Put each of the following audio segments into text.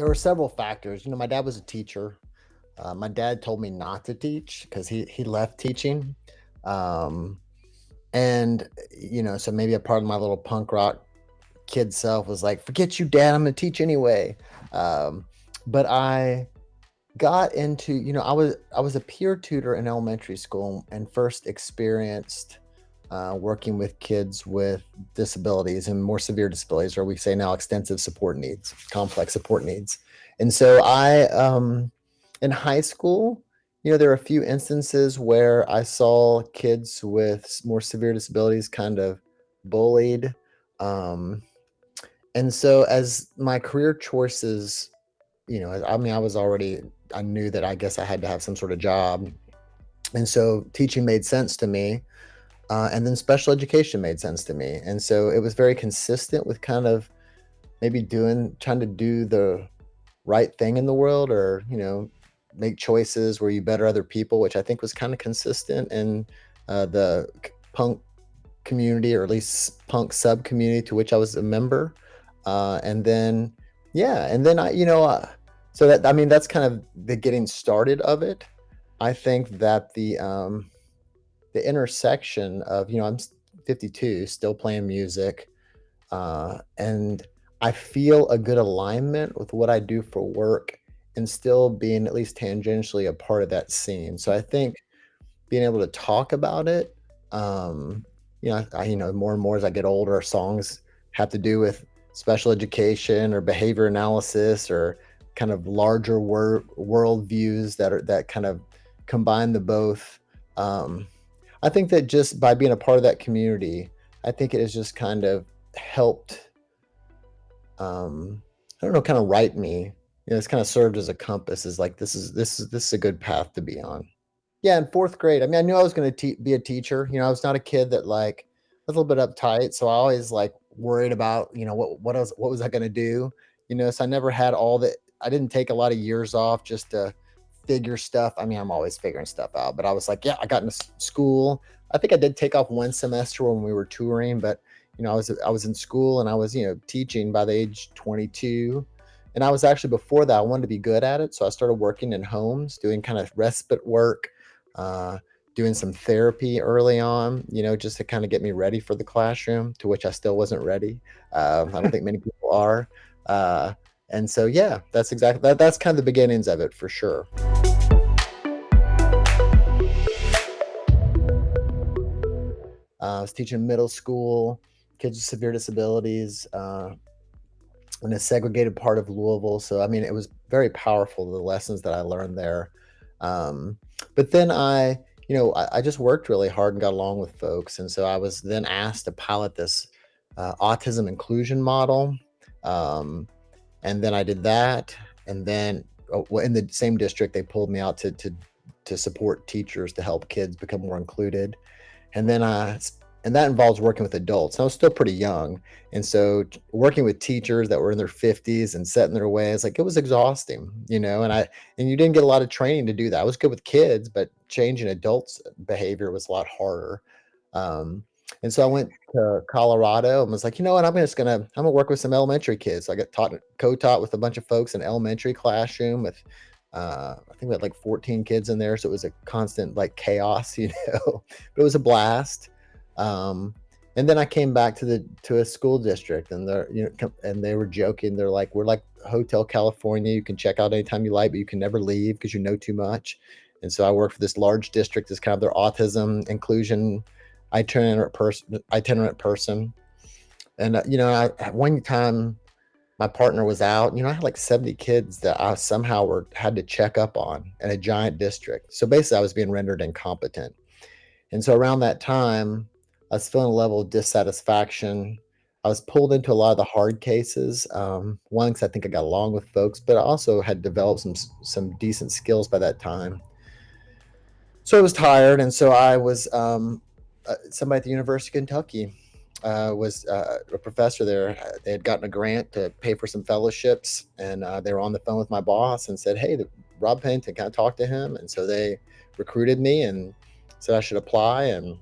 There were several factors. My dad was a teacher. My dad told me not to teach because he left teaching. Um, and so maybe a part of my little punk rock kid self was like, "Forget you, dad. I'm gonna teach anyway." Um, but I got into, I was a peer tutor in elementary school and first experienced working with kids with disabilities and more severe disabilities, or we say now extensive support needs, complex support needs. And so in high school, there are a few instances where I saw kids with more severe disabilities kind of bullied. Um, and so as my career choices, I mean, I knew that I guess I had to have some sort of job. And so teaching made sense to me. And then special education made sense to me. And so it was very consistent with kind of maybe trying to do the right thing in the world, or, make choices where you better other people, which I think was kind of consistent in punk community, or at least punk sub community to which I was a member. And then, yeah, and then so that, I mean, that's kind of the getting started of it. I think that the intersection of, I'm 52, still playing music, and I feel a good alignment with what I do for work and still being at least tangentially a part of that scene. So I think being able to talk about it, more and more as I get older, songs have to do with special education or behavior analysis or kind of larger world views that kind of combine the both. Um, I think that just by being a part of that community, I think it has just kind of helped, I don't know, kind of right me. It's kind of served as a compass. Is like this is a good path to be on. Yeah, in 4th grade, I mean, I knew I was gonna be a teacher. I was not a kid that, like, was a little bit uptight, so I always, like, worried about, what was I gonna do, so I never had all the I didn't take a lot of years off just to figure stuff. I mean, I'm always figuring stuff out, but I was like, "Yeah," I got into school. I think I did take off 1 semester when we were touring, but, I was in school and I was, teaching by the age 22, and I was actually before that, I wanted to be good at it, so I started working in homes, doing kind of respite work, uh, doing some therapy early on, just to kind of get me ready for the classroom, to which I still wasn't ready. I don't think many people are. Uh, and so, yeah, that's kind of the beginnings of it for sure. I was teaching middle school, kids with severe disabilities, in a segregated part of Louisville. So, I mean, it was very powerful, the lessons that I learned there. But then I just worked really hard and got along with folks. And so I was then asked to pilot this autism inclusion model. Um, and then I did that. And then well, in the same district, they pulled me out to support teachers to help kids become more included. And then and that involves working with adults. I was still pretty young, and so working with teachers that were in their 50s and set in their ways, like, it was exhausting, and you didn't get a lot of training to do that. I was good with kids, but changing adults' behavior was a lot harder. Um, and so I went to Colorado and was like, you know what, I'm gonna work with some elementary kids. So I got co-taught with a bunch of folks in elementary classroom with I think we had like 14 kids in there, so it was a constant like chaos, but it was a blast. Um, and then I came back to a school district, and and they were joking. They're like, "We're like Hotel California. You can check out anytime you like, but you can never leave because you know too much." And so I worked for this large district as kind of their autism inclusion itinerant person. And at one time my partner was out. I had like 70 kids that I somehow had to check up on in a giant district. So basically, I was being rendered incompetent. And so around that time, I was feeling a level of dissatisfaction. I was pulled into a lot of the hard cases. One, because I think I got along with folks, but I also had developed some decent skills by that time. So I was tired, and so I was somebody at the University of Kentucky was a professor there. They had gotten a grant to pay for some fellowships, and they were on the phone with my boss and said, "Hey, Rob Pennington, can I talk to him?" And so they recruited me and said I should apply, and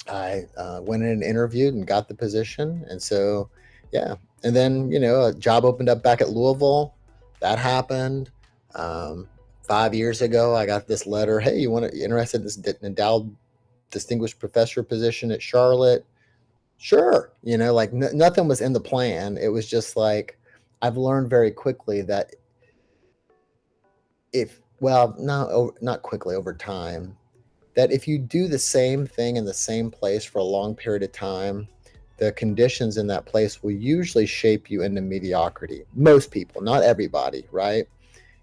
I went in and interviewed and got the position. And so, yeah, and then a job opened up back at Louisville. that happened. Um, 5 years ago, I got this letter. Hey, interested in this endowed distinguished professor position at Charlotte? Sure. Like nothing was in the plan. It was just like, I've learned very quickly that well, not quickly, over time, that if you do the same thing in the same place for a long period of time, the conditions in that place will usually shape you into mediocrity. Most people, not everybody, right?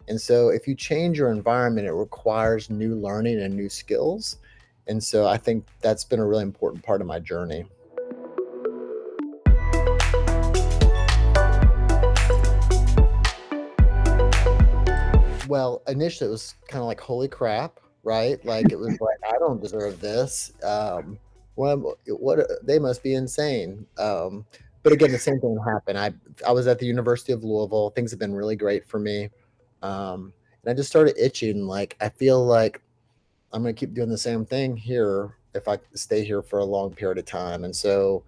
And so if you change your environment, it requires new learning and new skills. And so I think that's been a really important part of my journey. Well, initially it was kind of like, holy crap, right? Like it was like, I don't deserve this. What they must be insane. But again, the same thing happened. I was at the University of Louisville. Things have been really great for me. And I just started itching. Like I feel like I'm going to keep doing the same thing here if I stay here for a long period of time. And so,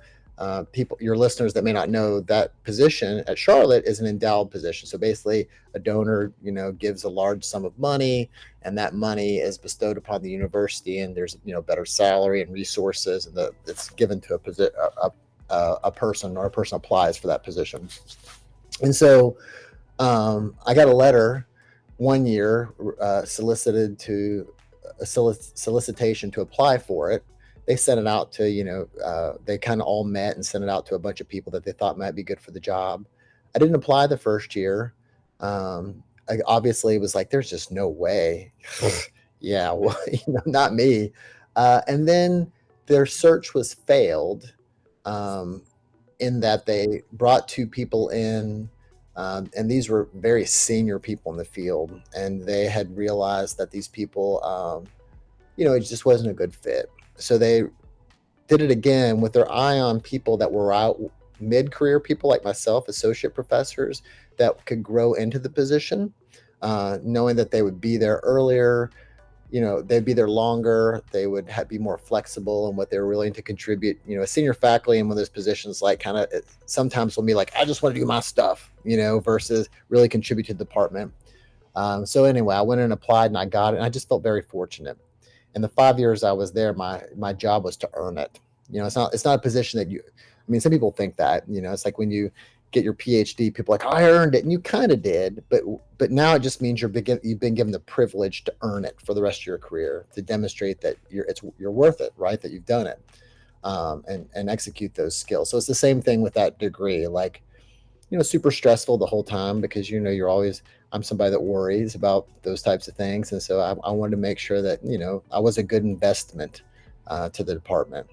your listeners that may not know, that position at Charlotte is an endowed position. So basically, a donor, gives a large sum of money, and that money is bestowed upon the university, and there's better salary and resources, and it's given to a person, or a person applies for that position. And so, I got a letter one year, a solicitation to apply for it. They sent it out to, they kind of all met and sent it out to a bunch of people that they thought might be good for the job. I didn't apply the first year. I obviously was like, there's just no way. Yeah, well, not me. And then their search was failed, um, in that they brought two people in, and these were very senior people in the field, and they had realized that these people, it just wasn't a good fit. So they did it again with their eye on people that were out mid-career, people like myself, associate professors that could grow into the position, knowing that they would be there earlier, they'd be there longer. They would be more flexible in what they were willing to contribute. A senior faculty in one of those positions, like kind of sometimes will be like, I just want to do my stuff, versus really contribute to the department. So anyway, I went and applied and I got it. And I just felt very fortunate. In the 5 years I was there, my job was to earn it. It's not a position that some people think that, it's like when you get your PhD, people are like, I earned it, and you kind of did, but now it just means you've been given the privilege to earn it for the rest of your career, to demonstrate that you're worth it, right? That you've done it, and execute those skills. So it's the same thing with that degree. Like, super stressful the whole time because I'm somebody that worries about those types of things, and so I wanted to make sure that I was a good investment to the department.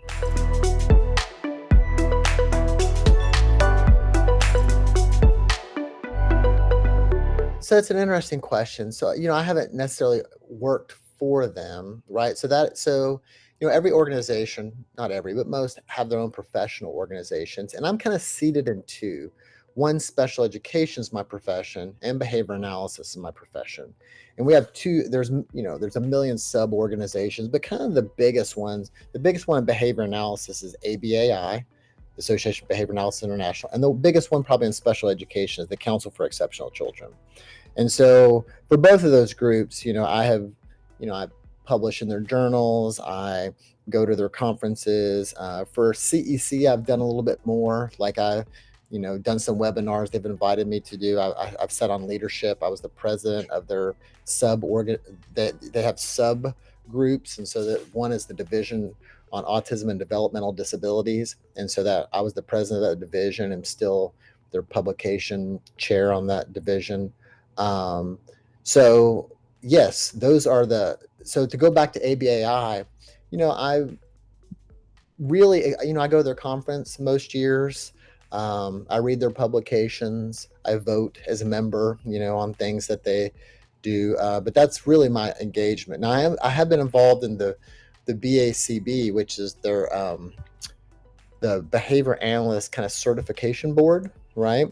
So it's an interesting question. So, I haven't necessarily worked for them, right? Every organization, not every, but most have their own professional organizations. And I'm kind of seated in two. One, special education is my profession, and behavior analysis is my profession. And we have there's a million sub organizations, but kind of the biggest one in behavior analysis is ABAI, Association of Behavior Analysis International. And the biggest one probably in special education is the Council for Exceptional Children. And so for both of those groups, I publish in their journals. I go to their conferences. For CEC, I've done a little bit more. Like done some webinars they've invited me to do. I've sat on leadership. I was the president of their sub organ. They have sub groups, and so that one is the division on autism and developmental disabilities, and so that I was the president of that division and still their publication chair on that division. So yes, so to go back to ABAI, I really, I go to their conference most years. I read their publications. I vote as a member, on things that they do. But that's really my engagement. Now I have been involved in the BACB, which is the behavior analyst kind of certification board, right?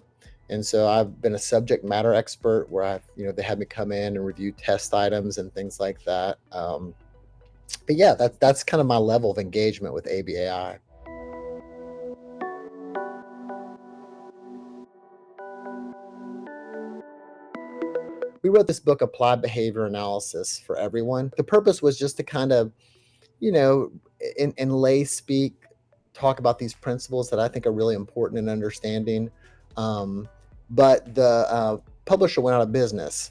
And so I've been a subject matter expert where they had me come in and review test items and things like that. But yeah, that's kind of my level of engagement with ABAI. we wrote this book, Applied Behavior Analysis for Everyone. The purpose was just to kind of, you know, in lay speak, talk about these principles that I think are really important in understanding. But the publisher went out of business,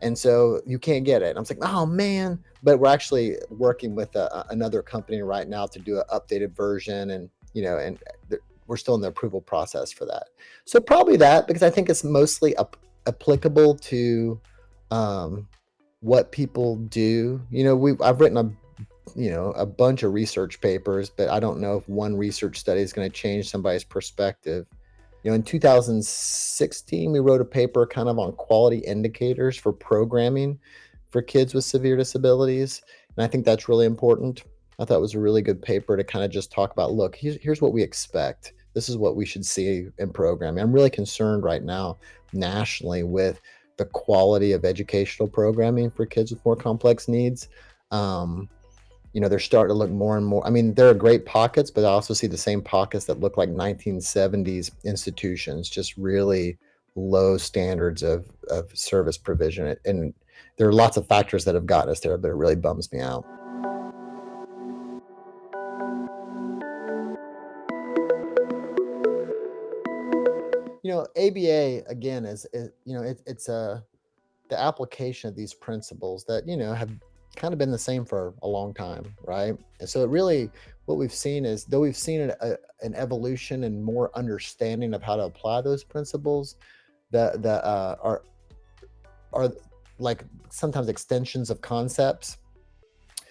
and so you can't get it. And I was like, oh man! But we're actually working with another company right now to do an updated version, and we're still in the approval process for that. So probably that, because I think it's mostly applicable to what people do. I've written a bunch of research papers, but I don't know if one research study is going to change somebody's perspective. In 2016, we wrote a paper kind of on quality indicators for programming for kids with severe disabilities. And I think that's really important. I thought it was a really good paper to kind of just talk about, look, here's what we expect. This is what we should see in programming. I'm really concerned right now nationally with the quality of educational programming for kids with more complex needs. They're starting to look more and more. I mean, there are great pockets, but I also see the same pockets that look like 1970s institutions, just really low standards of service provision. And there are lots of factors that have gotten us there, but it really bums me out. ABA, again, it's the application of these principles that, have kind of been the same for a long time, right? And so what we've seen is, though we've seen an evolution and more understanding of how to apply those principles that are like sometimes extensions of concepts,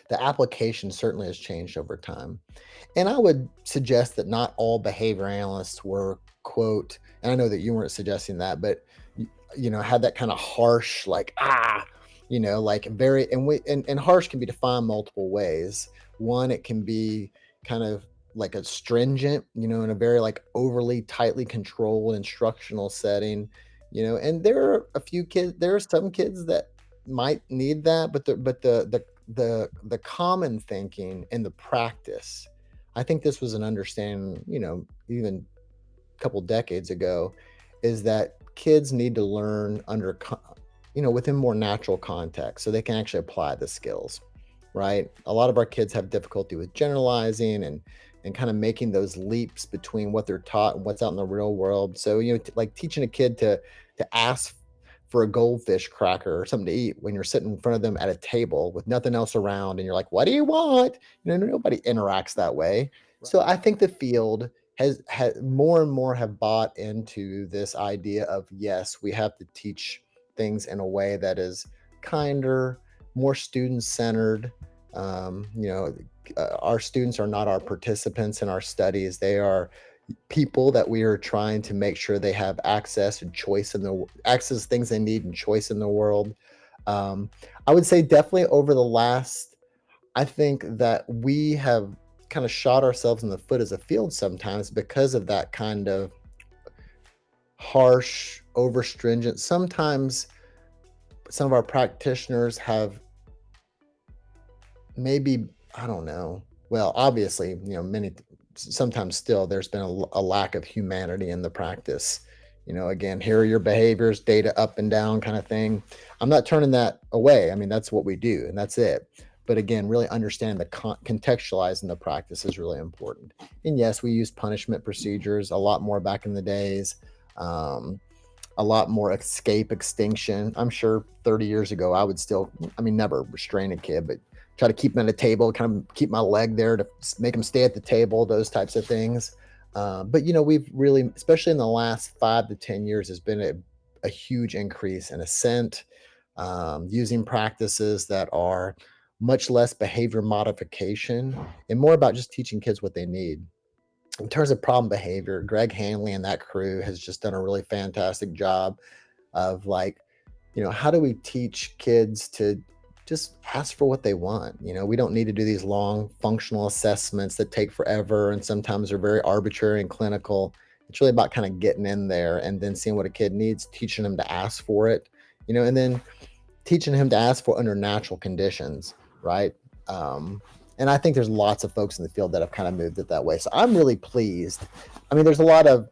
the application certainly has changed over time. And I would suggest that not all behavior analysts were, quote, and I know that you weren't suggesting that, but had that kind of harsh, like, like very, and harsh can be defined multiple ways. One, it can be kind of like a stringent, in a very like overly tightly controlled instructional setting, and there are some kids that might need that, but the common thinking and the practice, I think this was an understanding, even a couple decades ago, is that kids need to learn within more natural context so they can actually apply the skills, right? A lot of our kids have difficulty with generalizing and kind of making those leaps between what they're taught and what's out in the real world. So, like teaching a kid to ask for a goldfish cracker or something to eat when you're sitting in front of them at a table with nothing else around and you're like, what do you want? Nobody interacts that way. So I think the field has more and more have bought into this idea of, yes, we have to teach things in a way that is kinder, more student-centered. Our students are not our participants in our studies. They are people that we are trying to make sure they have access and choice access things they need and choice in the world. I would say definitely over the last, I think that we have kind of shot ourselves in the foot as a field sometimes because of that kind of harsh, over stringent. Sometimes some of our practitioners have maybe, I don't know. Well, obviously, sometimes still there's been a lack of humanity in the practice. Again, here are your behaviors, data up and down kind of thing. I'm not turning that away. I mean, that's what we do and that's it. But again, really understanding contextualizing the practice is really important. And yes, we use punishment procedures a lot more back in the days. A lot more escape extinction. I'm sure 30 years ago, I would still, never restrain a kid, but try to keep them at a table, kind of keep my leg there to make them stay at the table, those types of things. But, we've really, especially in the last 5 to 10 years, has been a huge increase in assent, using practices that are much less behavior modification and more about just teaching kids what they need. In terms of problem behavior, Greg Hanley and that crew has just done a really fantastic job of how do we teach kids to just ask for what they want? We don't need to do these long functional assessments that take forever and sometimes are very arbitrary and clinical. It's really about kind of getting in there and then seeing what a kid needs, teaching them to ask for it, and then teaching him to ask for under natural conditions, right? And I think there's lots of folks in the field that have kind of moved it that way. So I'm really pleased. There's a lot of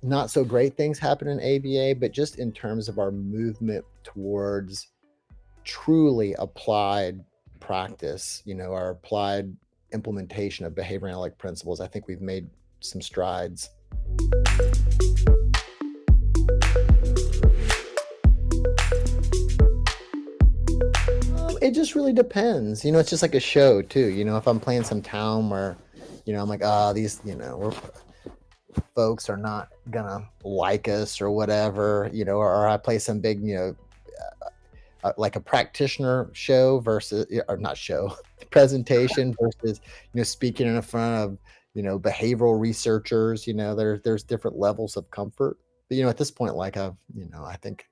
not so great things happen in ABA, but just in terms of our movement towards truly applied practice, our applied implementation of behavior analytic principles, I think we've made some strides. It just really depends. It's just like a show too. If I'm playing some town where, I'm like, these, folks are not gonna like us or whatever, or I play some big, like a practitioner show versus, or not show, presentation versus, speaking in front of, behavioral researchers, there's different levels of comfort. But, at this point, like I think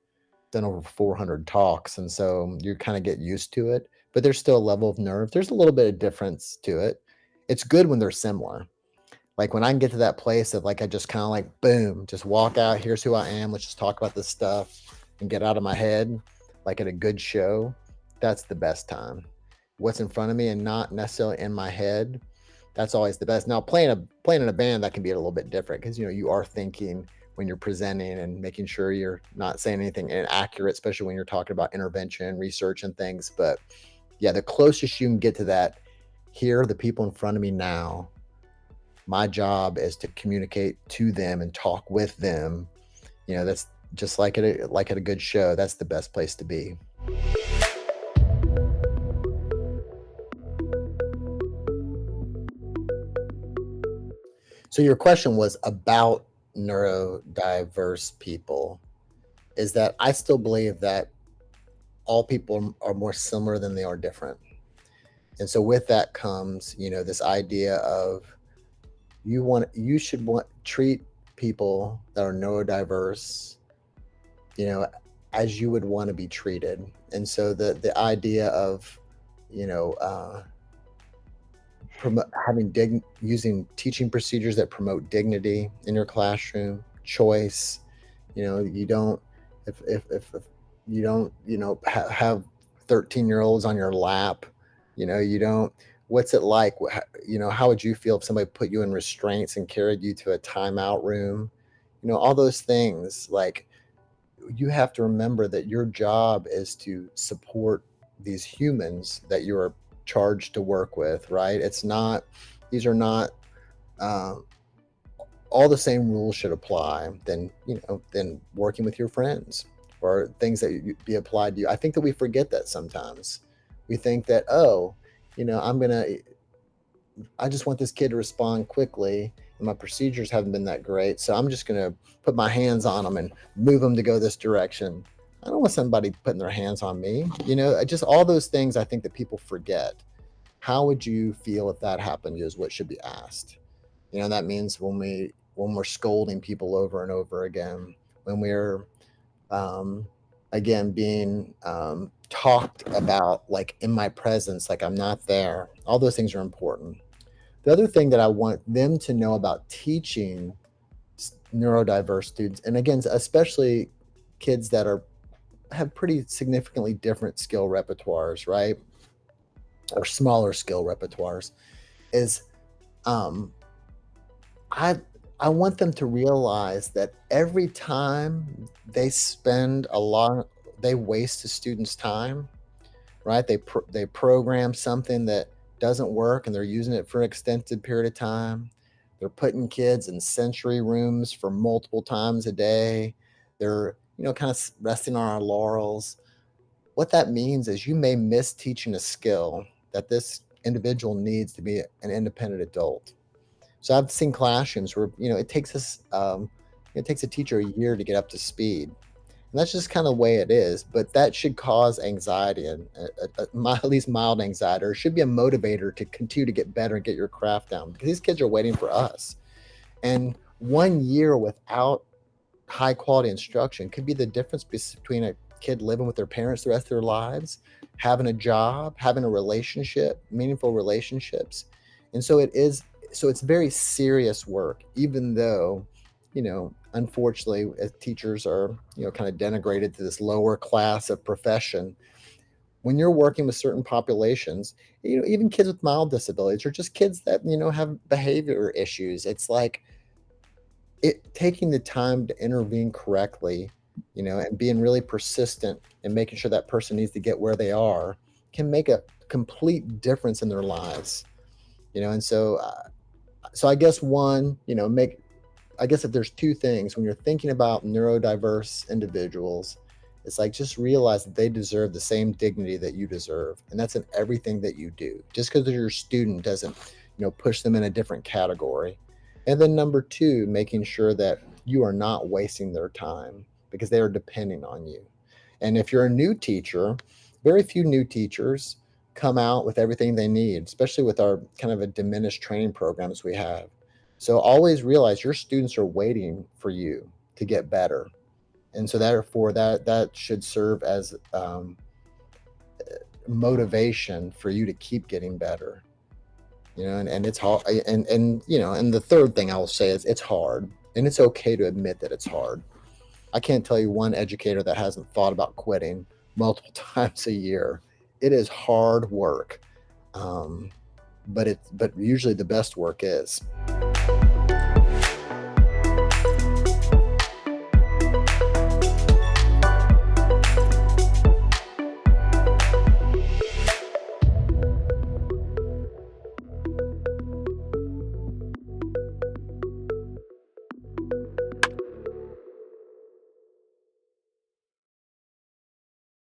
done over 400 talks. And so you kind of get used to it, but there's still a level of nerve. There's a little bit of difference to it. It's good when they're similar. Like when I can get to that place of like, I just kind of like, boom, just walk out. Here's who I am. Let's just talk about this stuff and get out of my head. Like at a good show, that's the best time. What's in front of me and not necessarily in my head, that's always the best. Now playing in a band, that can be a little bit different because you are thinking when you're presenting and making sure you're not saying anything inaccurate, especially when you're talking about intervention, research, and things. But yeah, the closest you can get to that, here are the people in front of me now. My job is to communicate to them and talk with them. That's just like at a good show. That's the best place to be. So your question was about neurodiverse people. Is that I still believe that all people are more similar than they are different. And so with that comes, this idea of you should treat people that are neurodiverse, you know, as you would want to be treated. And so the idea of, you know, using teaching procedures that promote dignity in your classroom, choice. You don't if you don't have 13-year-olds on your lap. You don't. What's it like? How would you feel if somebody put you in restraints and carried you to a timeout room? All those things. Like, you have to remember that your job is to support these humans that you are charged to work with, right? These are not, uh, all the same rules should apply than working with your friends or things that be applied to you. I think that we forget that sometimes. We think that, oh, I just want this kid to respond quickly, and my procedures haven't been that great, so I'm just gonna put my hands on them and move them to go this direction. I don't want somebody putting their hands on me. Just all those things I think that people forget. How would you feel if that happened is what should be asked. That means when we're scolding people over and over again, when we're um, again being talked about like in my presence, like I'm not there. All those things are important. The other thing that I want them to know about teaching neurodiverse students, and again, especially kids that have pretty significantly different skill repertoires, right? Or smaller skill repertoires, is um, I want them to realize that every time they waste a student's time, right? They program something that doesn't work and they're using it for an extended period of time. They're putting kids in sensory rooms for multiple times a day. They're, kind of resting on our laurels. What that means is you may miss teaching a skill that this individual needs to be an independent adult. So I've seen classrooms where, it takes a teacher a year to get up to speed. And that's just kind of the way it is. But that should cause anxiety and at least mild anxiety, or it should be a motivator to continue to get better and get your craft down, because these kids are waiting for us. And 1 year without high quality instruction could be the difference between a kid living with their parents the rest of their lives, having a job, having a relationship, meaningful relationships. And so it's very serious work, even though, unfortunately, as teachers are, kind of denigrated to this lower class of profession. When you're working with certain populations, even kids with mild disabilities or just kids that, have behavior issues, it's like it taking the time to intervene correctly, and being really persistent and making sure that person needs to get where they are can make a complete difference in their lives. And so I guess one, make I guess if there's two things when you're thinking about neurodiverse individuals, it's like just realize that they deserve the same dignity that you deserve. And that's in everything that you do. Just because they're your student doesn't, push them in a different category. And then number two, making sure that you are not wasting their time because they are depending on you. And if you're a new teacher, very few new teachers come out with everything they need, especially with our kind of a diminished training programs we have. So always realize your students are waiting for you to get better. And so therefore that should serve as motivation for you to keep getting better. And it's hard. And the third thing I'll say is it's hard. And it's okay to admit that it's hard. I can't tell you one educator that hasn't thought about quitting multiple times a year. It is hard work. But usually the best work is.